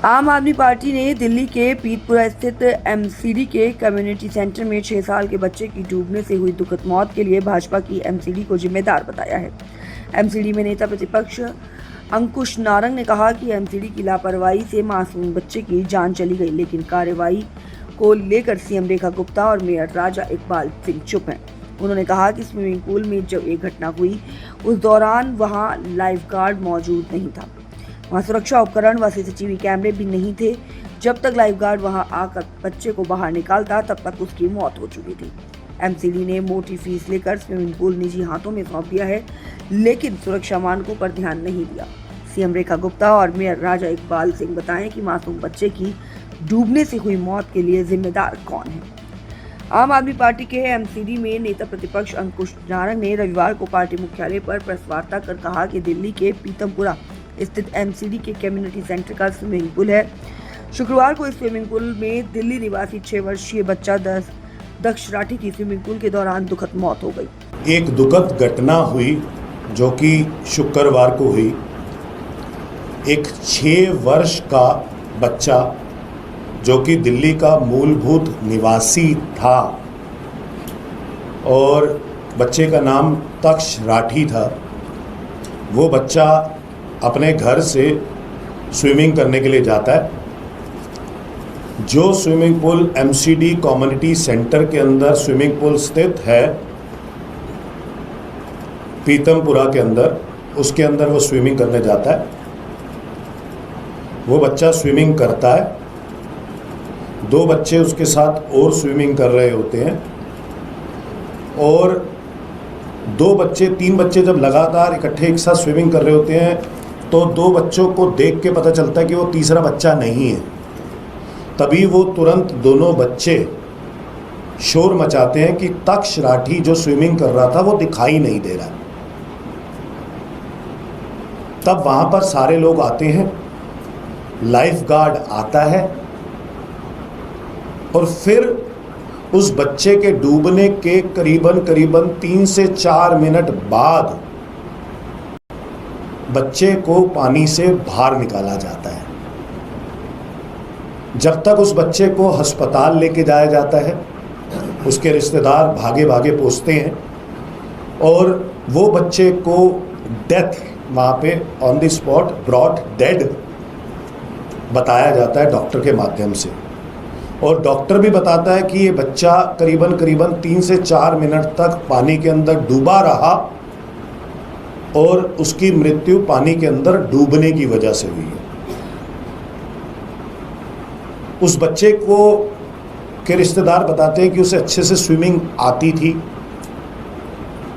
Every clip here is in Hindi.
आम आदमी पार्टी ने दिल्ली के पीतपुरा स्थित एमसीडी के कम्युनिटी सेंटर में 6 साल के बच्चे की डूबने से हुई दुखद मौत के लिए भाजपा की एमसीडी को जिम्मेदार बताया है। एमसीडी में नेता प्रतिपक्ष अंकुश नारंग ने कहा कि एमसीडी की लापरवाही से मासूम बच्चे की जान चली गई, लेकिन कार्रवाई को लेकर सीएम रेखा गुप्ता और मेयर राजा इकबाल सिंह चुप हैं। उन्होंने कहा कि स्विमिंग पूल में जब ये घटना हुई उस दौरान वहां लाइफ गार्ड मौजूद नहीं था, वहां सुरक्षा उपकरण व सीसीटीवी कैमरे भी नहीं थे। जब तक लाइफ गार्ड वहां आकर बच्चे को बाहर निकालता तब तक उसकी मौत हो चुकी थी। एमसीडी ने मोटी फीस लेकर स्विमिंग पूल निजी हाथों में सौंप दिया है, लेकिन सुरक्षा मानकों पर ध्यान नहीं दिया। सीएम रेखा गुप्ता और मेयर राजा इकबाल सिंह बताएं कि मासूम बच्चे की डूबने से हुई मौत के लिए जिम्मेदार कौन है। आम आदमी पार्टी के एमसीडी में नेता प्रतिपक्ष अंकुश नारंग ने रविवार को पार्टी मुख्यालय पर प्रेस वार्ता कर कहा कि दिल्ली के पीतमपुरा स्थित एमसीडी के कम्युनिटी सेंटर का स्विमिंग पूल है। शुक्रवार को इस स्विमिंग पूल में दिल्ली निवासी 6 वर्षीय बच्चा दक्ष राठी की स्विमिंग पूल के दौरान दुखद मौत हो गई। एक दुखद घटना हुई जो कि शुक्रवार को हुई। एक 6 वर्ष का बच्चा जो कि दिल्ली का मूलभूत निवासी था और बच्चे का नाम दक्ष राठी था, वो बच्चा अपने घर से स्विमिंग करने के लिए जाता है। जो swimming pool MCD community centre के अंदर स्विमिंग पूल स्थित है पीतमपुरा के अंदर, उसके अंदर वो स्विमिंग करने जाता है। वो बच्चा स्विमिंग करता है, 2 बच्चे उसके साथ और स्विमिंग कर रहे होते हैं और 3 बच्चे जब लगातार इकट्ठे एक साथ स्विमिंग कर रहे होते हैं तो 2 बच्चों को देख के पता चलता है कि वो तीसरा बच्चा नहीं है। तभी वो तुरंत दोनों बच्चे शोर मचाते हैं कि दक्ष राठी जो स्विमिंग कर रहा था वो दिखाई नहीं दे रहा। तब वहाँ पर सारे लोग आते हैं, लाइफ गार्ड आता है और फिर उस बच्चे के डूबने के करीबन 3 से 4 मिनट बाद बच्चे को पानी से बाहर निकाला जाता है। जब तक उस बच्चे को अस्पताल लेके जाया जाता है, उसके रिश्तेदार भागे भागे पहुंचते हैं और वो बच्चे को डेथ वहाँ पे on the spot brought dead बताया जाता है डॉक्टर के माध्यम से। और डॉक्टर भी बताता है कि ये बच्चा करीबन 3 से 4 मिनट तक पानी के अंदर डूबा रहा और उसकी मृत्यु पानी के अंदर डूबने की वजह से हुई है। उस बच्चे को के रिश्तेदार बताते हैं कि उसे अच्छे से स्विमिंग आती थी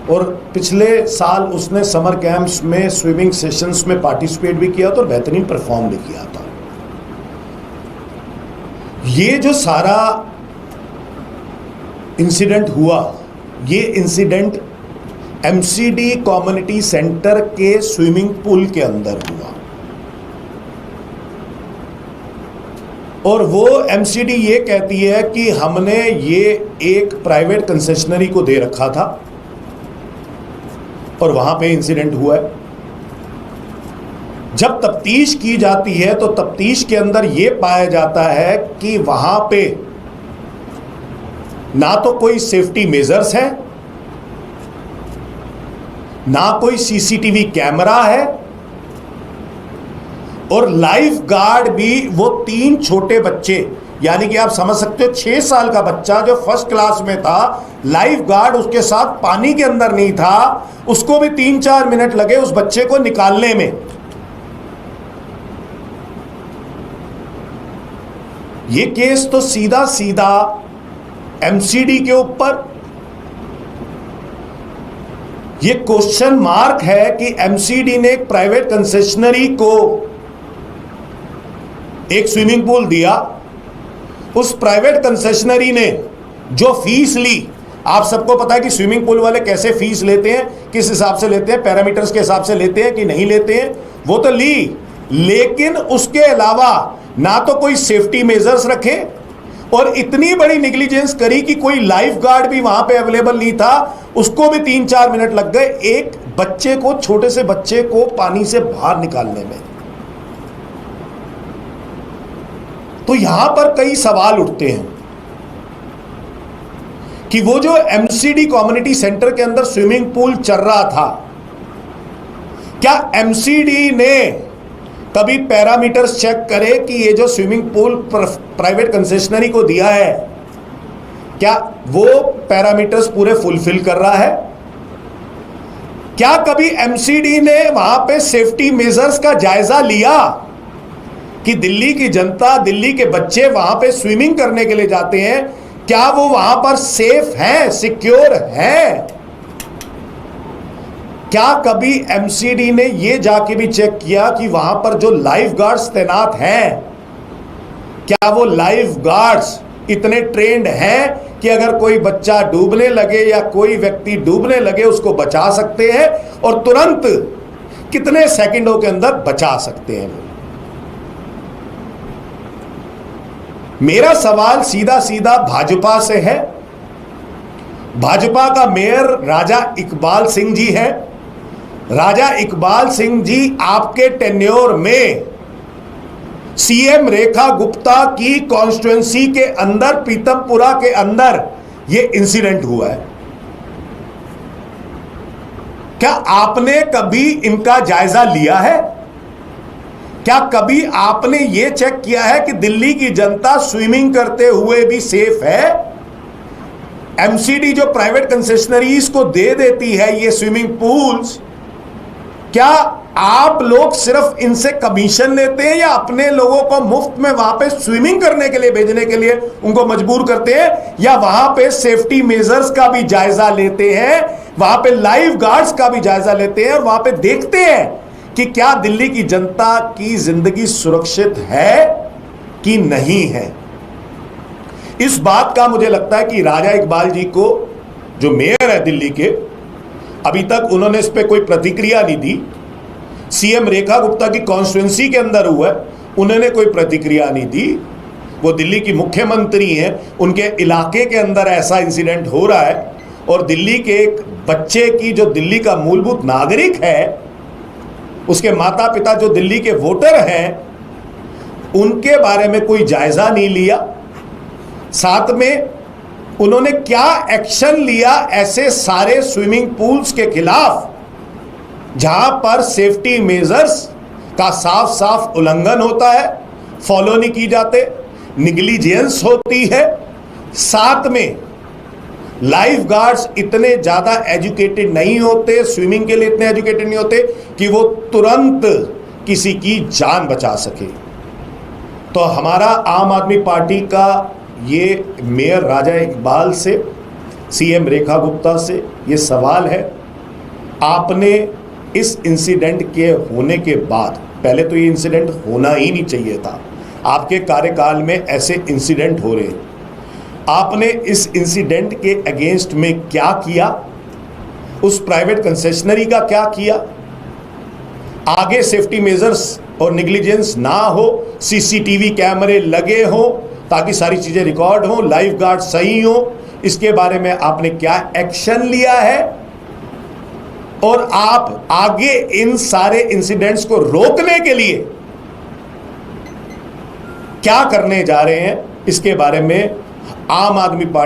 और पिछले साल उसने समर कैंप्स में स्विमिंग सेशंस में पार्टिसिपेट भी किया था और बेहतरीन परफॉर्म भी किया था। ये जो सारा इंसिडेंट हुआ, ये इंसिडेंट एमसीडी कम्युनिटी सेंटर के स्विमिंग पूल के अंदर हुआ और वो एमसीडी ये कहती है कि हमने ये एक प्राइवेट कंसेशनरी को दे रखा था और वहां पे इंसिडेंट हुआ है। जब तफ्तीश की जाती है तो तफ्तीश के अंदर यह पाया जाता है कि वहां पे ना तो कोई सेफ्टी मेजर्स है, ना कोई सीसीटीवी कैमरा है और लाइफ गार्ड भी वो 3 छोटे बच्चे, यानी कि आप समझ सकते हो 6 साल का बच्चा जो फर्स्ट क्लास में था, लाइफ गार्ड उसके साथ पानी के अंदर नहीं था, उसको भी 3-4 मिनट लगे उस बच्चे को निकालने में। ये केस तो सीधा एमसीडी के ऊपर, ये क्वेश्चन मार्क है कि एमसीडी ने एक प्राइवेट कंसेशनरी को एक स्विमिंग पूल दिया, उस प्राइवेट कंसेशनरी ने जो फीस ली, आप सबको पता है कि स्विमिंग पूल वाले कैसे फीस लेते हैं, किस हिसाब से लेते हैं, पैरामीटर्स के हिसाब से लेते हैं कि नहीं लेते हैं, वो तो ली, लेकिन उसके अलावा ना तो कोई सेफ्टी मेजर्स रखे और इतनी बड़ी नेग्लिजेंस करी कि कोई लाइफ गार्ड भी वहां पे अवेलेबल नहीं था, उसको भी 3-4 मिनट लग गए एक बच्चे को, छोटे से बच्चे को पानी से बाहर निकालने में। तो यहां पर कई सवाल उठते हैं कि वो जो एमसीडी कम्युनिटी सेंटर के अंदर स्विमिंग पूल चल रहा था, क्या एमसीडी ने कभी पैरामीटर्स चेक करे कि ये जो स्विमिंग पूल प्राइवेट कंसेशनरी को दिया है, क्या वो पैरामीटर्स पूरे फुलफिल कर रहा है? क्या कभी एमसीडी ने वहां पे सेफ्टी मेजर्स का जायजा लिया कि दिल्ली की जनता, दिल्ली के बच्चे वहां पे स्विमिंग करने के लिए जाते हैं, क्या वो वहां पर सेफ हैं, सिक्योर हैं? क्या कभी एमसीडी ने ये जाके भी चेक किया कि वहां पर जो लाइफ गार्ड्स तैनात हैं, क्या वो लाइफ गार्ड्स इतने ट्रेंड हैं कि अगर कोई बच्चा डूबने लगे या कोई व्यक्ति डूबने लगे उसको बचा सकते हैं और तुरंत कितने सेकंडों के अंदर बचा सकते हैं? मेरा सवाल सीधा सीधा भाजपा से है। भाजपा का मेयर राजा इकबाल सिंह जी है। राजा इकबाल सिंह जी, आपके टेन्योर में सीएम रेखा गुप्ता की कॉन्स्टिट्यूएंसी के अंदर, पीतमपुरा के अंदर यह इंसिडेंट हुआ है। क्या आपने कभी इनका जायजा लिया है? क्या कभी आपने यह चेक किया है कि दिल्ली की जनता स्विमिंग करते हुए भी सेफ है? एमसीडी जो प्राइवेट कंसेशनरीज को दे देती है ये स्विमिंग पूल्स, क्या आप लोग सिर्फ इनसे कमीशन लेते हैं या अपने लोगों को मुफ्त में वहां पे स्विमिंग करने के लिए भेजने के लिए उनको मजबूर करते हैं, या वहां पे सेफ्टी मेजर्स का भी जायजा लेते हैं, वहां पे लाइफ गार्ड्स का भी जायजा लेते हैं और वहां पे देखते हैं कि क्या दिल्ली की जनता की जिंदगी सुरक्षित है कि नहीं है? इस बात का मुझे लगता है कि राजा इकबाल जी को, जो मेयर है दिल्ली के, अभी तक उन्होंने इस पर कोई प्रतिक्रिया नहीं दी। सीएम रेखा गुप्ता की कॉन्स्टिट्यूएंसी के अंदर हुआ, उन्होंने कोई प्रतिक्रिया नहीं दी। वो दिल्ली की मुख्यमंत्री हैं, उनके इलाके के अंदर ऐसा इंसिडेंट हो रहा है और दिल्ली के एक बच्चे की, जो दिल्ली का मूलभूत नागरिक है, उसके माता पिता जो दिल्ली के वोटर हैं, उनके बारे में कोई जायजा नहीं लिया। साथ में उन्होंने क्या एक्शन लिया ऐसे सारे स्विमिंग पूल्स के खिलाफ जहां पर सेफ्टी मेजर्स का साफ साफ उल्लंघन होता है, फॉलो नहीं की जाते, निग्लिजेंस होती है। साथ में लाइफ गार्ड्स इतने ज्यादा एजुकेटेड नहीं होते, स्विमिंग के लिए इतने एजुकेटेड नहीं होते कि वो तुरंत किसी की जान बचा सके। तो हमारा आम आदमी पार्टी का ये मेयर राजा इकबाल से, सीएम रेखा गुप्ता से ये सवाल है, आपने इस इंसिडेंट के होने के बाद, पहले तो ये इंसिडेंट होना ही नहीं चाहिए था, आपके कार्यकाल में ऐसे इंसिडेंट हो रहे हैं, आपने इस इंसिडेंट के अगेंस्ट में क्या किया? उस प्राइवेट कंसेशनरी का क्या किया? आगे सेफ्टी मेजर्स और नेग्लिजेंस ना हो, सीसीटीवी कैमरे लगे हो ताकि सारी चीजें रिकॉर्ड हो, लाइफ गार्ड सही हो, इसके बारे में आपने क्या एक्शन लिया है? और आप आगे इन सारे इंसिडेंट्स को रोकने के लिए क्या करने जा रहे हैं, इसके बारे में आम आदमी पार्टी